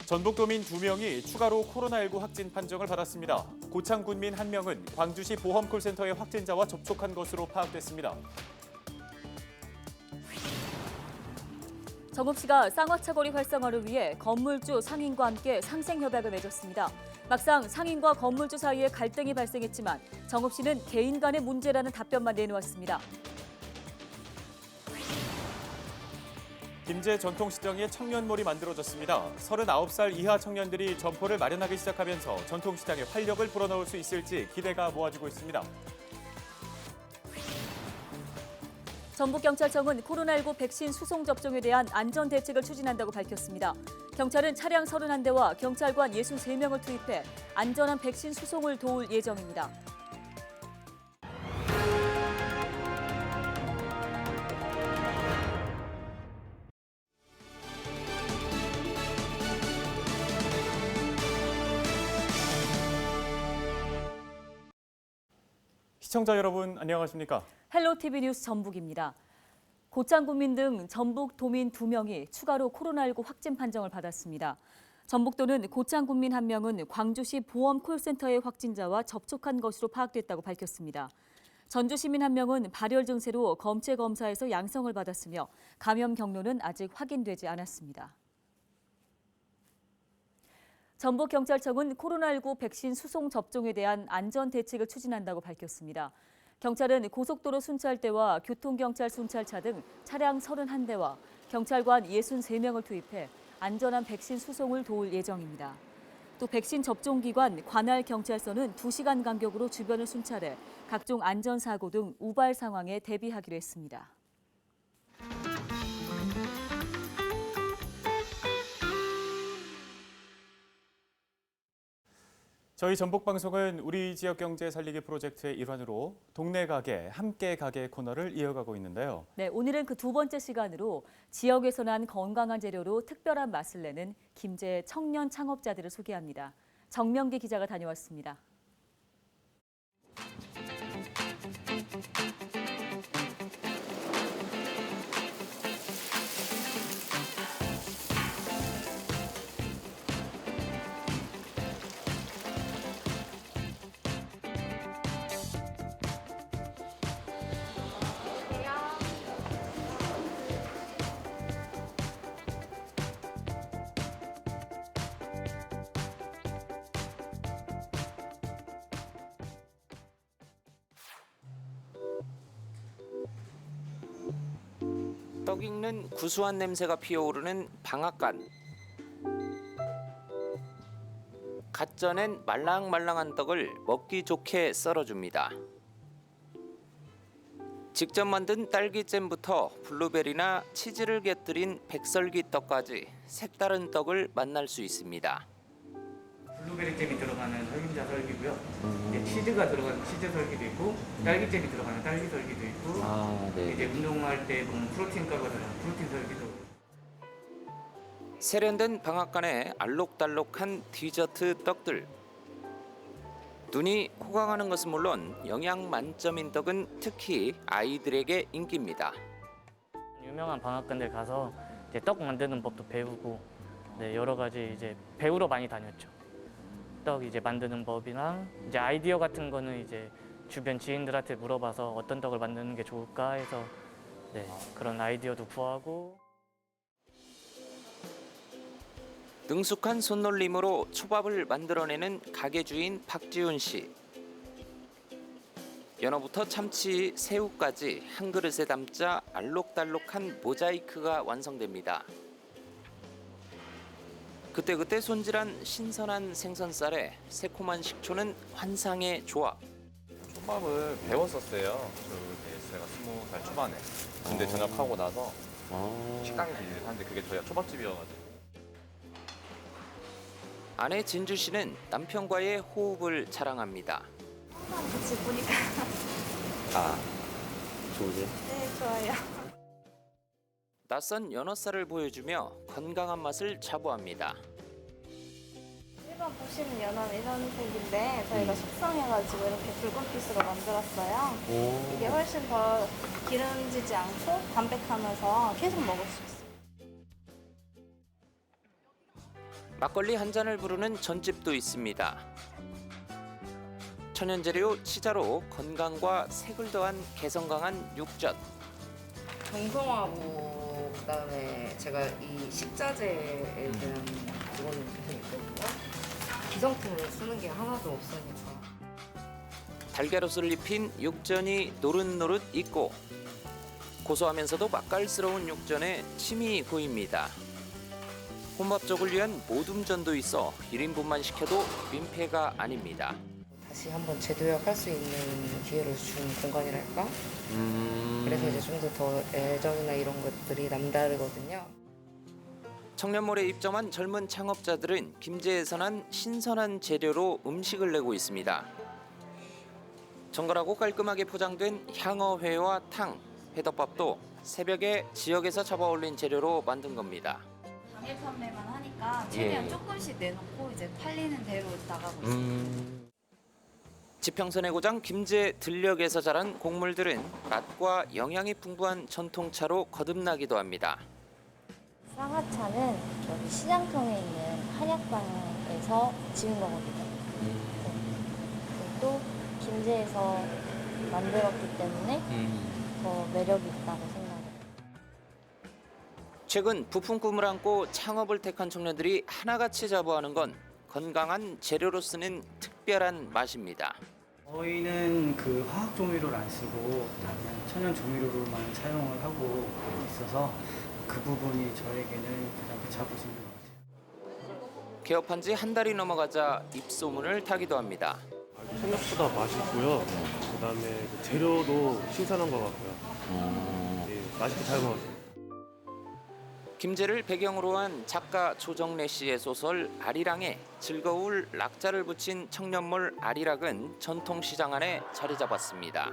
전북도민 2명이 추가로 코로나19 확진 판정을 받았습니다. 고창군민 1명은 광주시 보험콜센터의 확진자와 접촉한 것으로 파악됐습니다. 정읍시가 쌍화차거리 활성화를 위해 건물주 상인과 함께 상생협약을 맺었습니다. 막상 상인과 건물주 사이에 갈등이 발생했지만 정읍시는 개인 간의 문제라는 답변만 내놓았습니다. 김제 전통시장에 청년몰이 만들어졌습니다. 39살 이하 청년들이 점포를 마련하기 시작하면서 전통시장에 활력을 불어넣을 수 있을지 기대가 모아지고 있습니다. 전북경찰청은 코로나19 백신 수송 접종에 대한 안전 대책을 추진한다고 밝혔습니다. 경찰은 차량 31대와 경찰관 63명을 투입해 안전한 백신 수송을 도울 예정입니다. 시청자 여러분 안녕하십니까? 헬로티비 뉴스 전북입니다. 고창군민 등 전북 도민 2명이 추가로 코로나19 확진 판정을 받았습니다. 전북도는 고창군민 1명은 광주시 보험 콜센터의 확진자와 접촉한 것으로 파악됐다고 밝혔습니다. 전주시민 1명은 발열 증세로 검체 검사에서 양성을 받았으며 감염 경로는 아직 확인되지 않았습니다. 전북경찰청은 코로나19 백신 수송 접종에 대한 안전 대책을 추진한다고 밝혔습니다. 경찰은 고속도로 순찰대와 교통경찰 순찰차 등 차량 31대와 경찰관 63명을 투입해 안전한 백신 수송을 도울 예정입니다. 또 백신 접종기관 관할 경찰서는 2시간 간격으로 주변을 순찰해 각종 안전사고 등 우발 상황에 대비하기로 했습니다. 저희 전북방송은 우리 지역 경제 살리기 프로젝트의 일환으로 동네 가게, 함께 가게 코너를 이어가고 있는데요. 네, 오늘은 그 두 번째 시간으로 지역에서 난 건강한 재료로 특별한 맛을 내는 김제 청년 창업자들을 소개합니다. 정명기 기자가 다녀왔습니다. 떡 익는 구수한 냄새가 피어오르는 방앗간. 갓 쪄낸 말랑말랑한 떡을 먹기 좋게 썰어줍니다. 직접 만든 딸기잼부터 블루베리나 치즈를 곁들인 백설기 떡까지 색다른 떡을 만날 수 있습니다. 블루베리잼이 들어가는 설빙자 설기고요. 이제 치즈가 들어가는 치즈 설기도 있고, 딸기잼이 들어가는 딸기 설기도 있고, 이제 운동할 때 보면 프로틴가가 들어가는 프로틴 설기도. 세련된 방앗간에 알록달록한 디저트 떡들. 눈이 호강하는 것은 물론 영양 만점인 떡은 특히 아이들에게 인기입니다. 유명한 방앗간들 가서 이제 떡 만드는 법도 배우고, 네, 여러 가지 이제 배우러 많이 다녔죠. 떡 이제 만드는 법이랑 이제 아이디어 같은 거는 이제 주변 지인들한테 물어봐서 어떤 떡을 만드는 게 좋을까 해서, 네, 그런 아이디어도 구하고. 능숙한 손놀림으로 초밥을 만들어내는 가게 주인 박지훈 씨. 연어부터 참치, 새우까지 한 그릇에 담자 알록달록한 모자이크가 완성됩니다. 그때그때 손질한 신선한 생선살에 새콤한 식초는 환상의 조합. 초밥을 배웠었어요. 제가 20살 초반에. 군대 전역하고 나서 식당에서 일을 하는데 그게 저희가 초밥집이어가지고. 아내 진주 씨는 남편과의 호흡을 자랑합니다. 같이 보니까 좋으세요? 네, 좋아요. 낯선 연어살을 보여주며 건강한 맛을 자부합니다. 일반 보시는 연어는 이런 색인데 저희가 숙성해가지고 이렇게 붉은빛으로 만들었어요. 이게 훨씬 더 기름지지 않고 담백하면서 계속 먹을 수 있어요. 막걸리 한 잔을 부르는 전집도 있습니다. 천연재료 치자로 건강과 색을 더한 개성 강한 육전. 정성하고 그다음에 제가 이 식자재에 대한 그거는 계속 있거든요. 기성품을 쓰는 게 하나도 없으니까. 달걀옷을 입힌 육전이 노릇노릇 익고 고소하면서도 맛깔스러운 육전에 침이 고입니다. 혼밥족을 위한 모둠전도 있어 1인분만 시켜도 민폐가 아닙니다. 다시 한번 재도약할 수 있는 기회를 준 공간이랄까? 그래서 이제 좀 더 애정이나 이런 것들이 남다르거든요. 청년몰에 입점한 젊은 창업자들은 김제에서 난 신선한 재료로 음식을 내고 있습니다. 정갈하고 깔끔하게 포장된 향어회와 탕, 회덮밥도 새벽에 지역에서 잡아올린 재료로 만든 겁니다. 당일 판매만 하니까 최대한 조금씩 내놓고 이제 팔리는 대로 나가고 있습니다. 지평선의 고장 김제 들녘에서 자란 곡물들은 맛과 영양이 풍부한 전통차로 거듭나기도 합니다. 쌍화차는 여기 시장통에 있는 한약방에서 지은 거거든요. 또 김제에서 만들었기 때문에 더 매력이 있다고 생각해요. 최근 부푼 꿈을 안고 창업을 택한 청년들이 하나같이 자부하는 건 건강한 재료로 쓰는 특별한 맛입니다. 저희는 그 화학 조미료를 안 쓰고 그냥 천연 조미료로만 사용을 하고 있어서 그 부분이 저에게는 가장 큰 자부심인 것 같아요. 개업한 지 한 달이 넘어가자 입소문을 타기도 합니다. 생각보다 맛있고요. 그다음에 재료도 신선한 것 같고요. 예, 맛있게 잘 먹었어요. 김제를 배경으로 한 작가 조정래 씨의 소설 아리랑에 즐거울 락자를 붙인 청년몰 아리락은 전통시장 안에 자리 잡았습니다.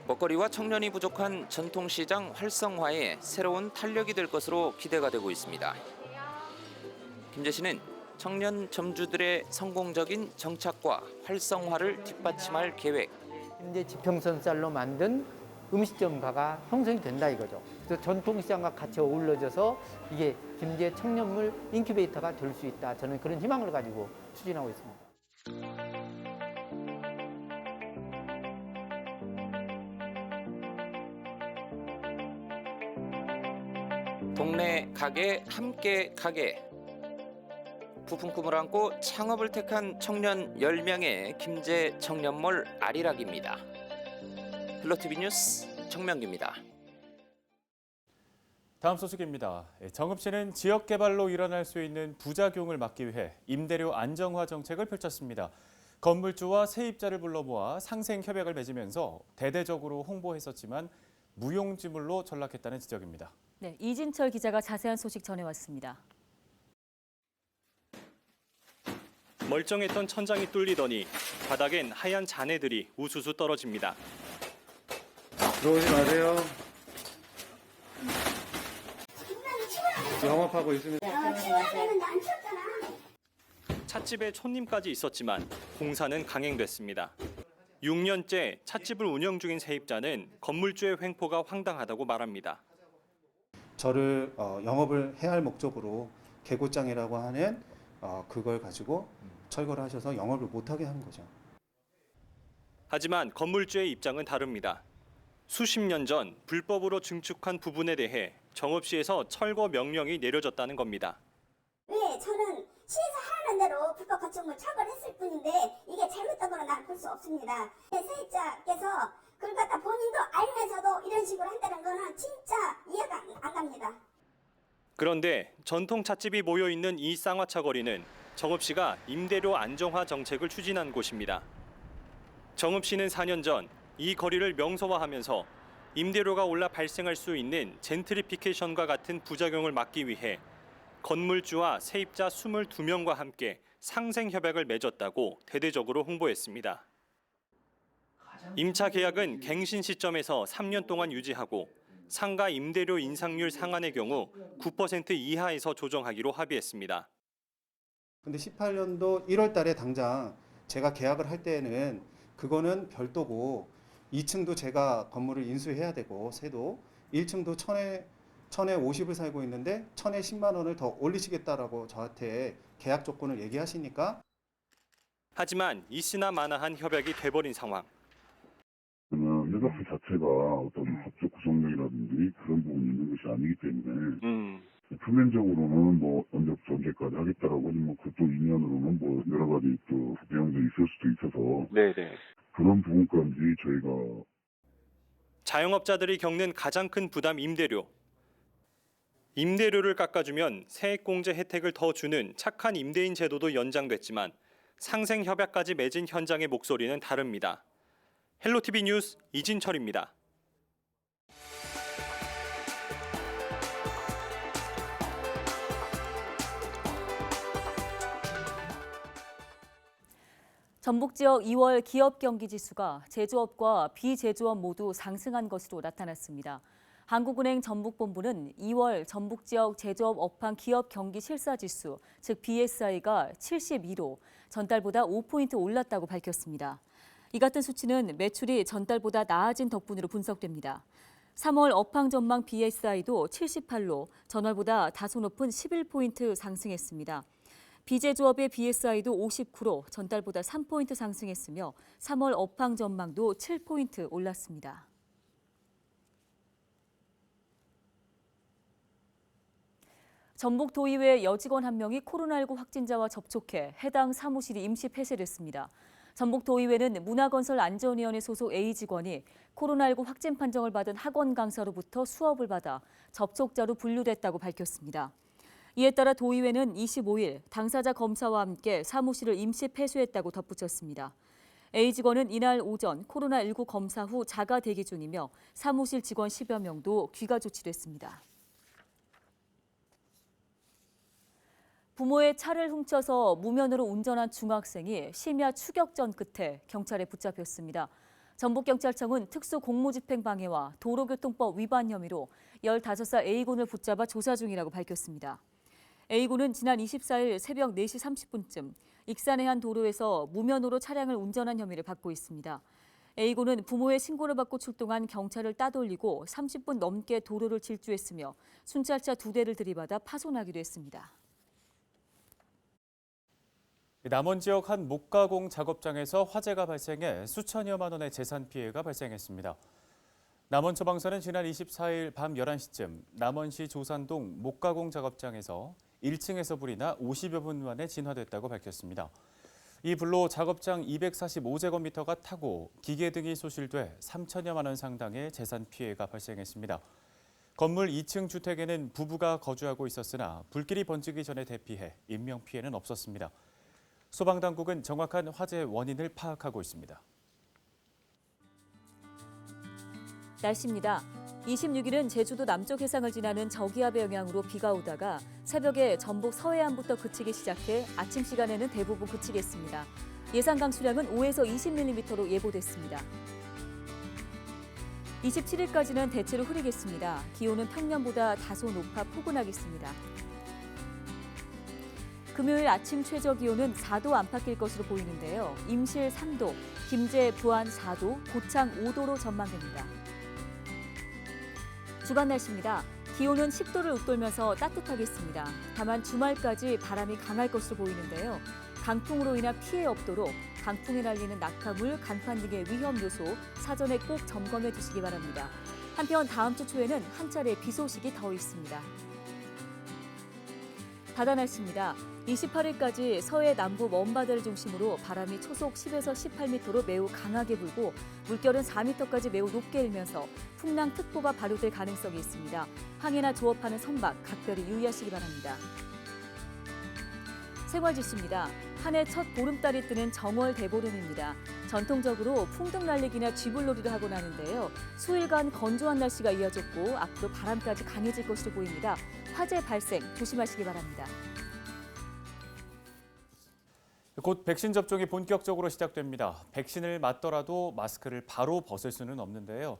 먹거리와 청년이 부족한 전통시장 활성화에 새로운 탄력이 될 것으로 기대가 되고 있습니다. 김제시는 청년 점주들의 성공적인 정착과 활성화를 뒷받침할 계획. 김제 지평선 쌀로 만든 음식점가가 형성이 된다 이거죠. 그래서 전통시장과 같이 어우러져서 이게 김제 청년물 인큐베이터가 될 수 있다. 저는 그런 희망을 가지고 추진하고 있습니다. 동네 가게 함께 가게. 부푼 꿈을 안고 창업을 택한 청년 10명의 김제 청년몰 아리락입니다. 플로티비 뉴스 정명기입니다. 다음 소식입니다. 정읍시는 지역 개발로 일어날 수 있는 부작용을 막기 위해 임대료 안정화 정책을 펼쳤습니다. 건물주와 세입자를 불러 모아 상생 협약을 맺으면서 대대적으로 홍보했었지만 무용지물로 전락했다는 지적입니다. 네, 이진철 기자가 자세한 소식 전해왔습니다. 멀쩡했던 천장이 뚫리더니 바닥엔 하얀 잔해들이 우수수 떨어집니다. 들어오지 마세요. 영업하고 있으면 찻집에 손님까지 있었지만 공사는 강행됐습니다. 6년째 찻집을 운영 중인 세입자는 건물주의 횡포가 황당하다고 말합니다. 저를 영업을 해야 할 목적으로 개고장이라고 하는 그걸 가지고 철거를 하셔서 영업을 못하게 한 거죠. 하지만 건물주의 입장은 다릅니다. 수십 년 전 불법으로 증축한 부분에 대해 정읍시에서 철거 명령이 내려졌다는 겁니다. 네, 저는 시에서 하라는 대로 불법 건축물 철거를 했을 뿐인데 이게 잘못된 난 볼 수 없습니다. 세입자께서 그걸 갖다 본인도 알면서도 이런 식으로 한다는 거는 진짜 이해가 안 갑니다. 그런데 전통 찻집이 모여 있는 이 쌍화차 거리는 정읍시가 임대료 안정화 정책을 추진한 곳입니다. 정읍시는 4년 전 이 거리를 명소화하면서 임대료가 올라 발생할 수 있는 젠트리피케이션과 같은 부작용을 막기 위해 건물주와 세입자 22명과 함께 상생 협약을 맺었다고 대대적으로 홍보했습니다. 임차 계약은 갱신 시점에서 3년 동안 유지하고 상가 임대료 인상률 상한의 경우 9% 이하에서 조정하기로 합의했습니다. 근데 18년도 1월 달에 당장 제가 계약을 할 때에는 그거는 별도고 2층도 제가 건물을 인수해야 되고 세도 1층도 천에 1000에 50을 살고 있는데 1000에 10만 원을 더 올리시겠다라고 저한테 계약 조건을 얘기하시니까 하지만 있으나 마나한 협약이 돼버린 상황. 협약서 자체가 어떤 법적 구성력이라든지 그런 부분이 있는 것이 아니기 때문에 표면적으로는 뭐 언제까지 하겠다라고 하지만 그쪽 이면으로는 뭐 여러 가지 또 내용들이 있을 수도 있어서 그런 부분까지 저희가 자영업자들이 겪는 가장 큰 부담 임대료. 임대료를 깎아주면 세액공제 혜택을 더 주는 착한 임대인 제도도 연장됐지만 상생 협약까지 맺은 현장의 목소리는 다릅니다. 헬로티비 뉴스 이진철입니다. 전북 지역 2월 기업 경기 지수가 제조업과 비제조업 모두 상승한 것으로 나타났습니다. 한국은행 전북본부는 2월 전북 지역 제조업 업황 기업 경기 실사 지수, 즉 BSI가 72로 전달보다 5포인트 올랐다고 밝혔습니다. 이 같은 수치는 매출이 전달보다 나아진 덕분으로 분석됩니다. 3월 업황 전망 BSI도 78로 전월보다 다소 높은 11포인트 상승했습니다. 비제조업의 BSI도 59로 전달보다 3포인트 상승했으며 3월 업황 전망도 7포인트 올랐습니다. 전북도의회 여직원 한 명이 코로나19 확진자와 접촉해 해당 사무실이 임시 폐쇄됐습니다. 전북도의회는 문화건설안전위원회 소속 A 직원이 코로나19 확진 판정을 받은 학원 강사로부터 수업을 받아 접촉자로 분류됐다고 밝혔습니다. 이에 따라 도의회는 25일 당사자 검사와 함께 사무실을 임시 폐쇄했다고 덧붙였습니다. A 직원은 이날 오전 코로나19 검사 후 자가 대기 중이며 사무실 직원 10여 명도 귀가 조치됐습니다. 부모의 차를 훔쳐서 무면허로 운전한 중학생이 심야 추격전 끝에 경찰에 붙잡혔습니다. 전북경찰청은 특수공무집행 방해와 도로교통법 위반 혐의로 15살 A군을 붙잡아 조사 중이라고 밝혔습니다. A군은 지난 24일 새벽 4시 30분쯤 익산의 한 도로에서 무면허로 차량을 운전한 혐의를 받고 있습니다. A군은 부모의 신고를 받고 출동한 경찰을 따돌리고 30분 넘게 도로를 질주했으며 순찰차 2대를 들이받아 파손하기도 했습니다. 남원 지역 한 목가공 작업장에서 화재가 발생해 수천여만 원의 재산 피해가 발생했습니다. 남원처방서는 지난 24일 밤 11시쯤 남원시 조산동 목가공 작업장에서 1층에서 불이 나 50여 분 만에 진화됐다고 밝혔습니다. 이 불로 작업장 245제곱미터가 타고 기계 등이 소실돼 3천여만 원 상당의 재산 피해가 발생했습니다. 건물 2층 주택에는 부부가 거주하고 있었으나 불길이 번지기 전에 대피해 인명피해는 없었습니다. 소방당국은 정확한 화재 원인을 파악하고 있습니다. 날씨입니다. 26일은 제주도 남쪽 해상을 지나는 저기압의 영향으로 비가 오다가 새벽에 전북 서해안부터 그치기 시작해 아침 시간에는 대부분 그치겠습니다. 예상 강수량은 5에서 20mm로 예보됐습니다. 27일까지는 대체로 흐리겠습니다. 기온은 평년보다 다소 높아 포근하겠습니다. 금요일 아침 최저 기온은 4도 안팎일 것으로 보이는데요. 임실 3도, 김제, 부안 4도, 고창 5도로 전망됩니다. 주간 날씨입니다. 기온은 10도를 웃돌면서 따뜻하겠습니다. 다만 주말까지 바람이 강할 것으로 보이는데요. 강풍으로 인한 피해 없도록 강풍에 날리는 낙하물, 간판 등의 위험 요소 사전에 꼭 점검해 두시기 바랍니다. 한편 다음 주 초에는 한 차례 비 소식이 더 있습니다. 바다 날씨입니다. 28일까지 서해 남부 먼바다를 중심으로 바람이 초속 10에서 18m로 매우 강하게 불고 물결은 4m까지 매우 높게 일면서 풍랑특보가 발효될 가능성이 있습니다. 항해나 조업하는 선박 각별히 유의하시기 바랍니다. 생활지수입니다. 한 해 첫 보름달이 뜨는 정월 대보름입니다. 전통적으로 풍등 날리기나 쥐불놀이를 하곤 하는데요. 수일간 건조한 날씨가 이어졌고 앞으로 바람까지 강해질 것으로 보입니다. 화재 발생 조심하시기 바랍니다. 곧 백신 접종이 본격적으로 시작됩니다. 백신을 맞더라도 마스크를 바로 벗을 수는 없는데요.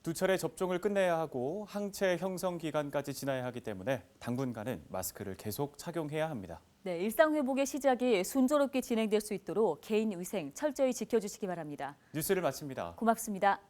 2차례 접종을 끝내야 하고 항체 형성 기간까지 지나야 하기 때문에 당분간은 마스크를 계속 착용해야 합니다. 네, 일상 회복의 시작이 순조롭게 진행될 수 있도록 개인 위생 철저히 지켜주시기 바랍니다. 뉴스를 마칩니다. 고맙습니다.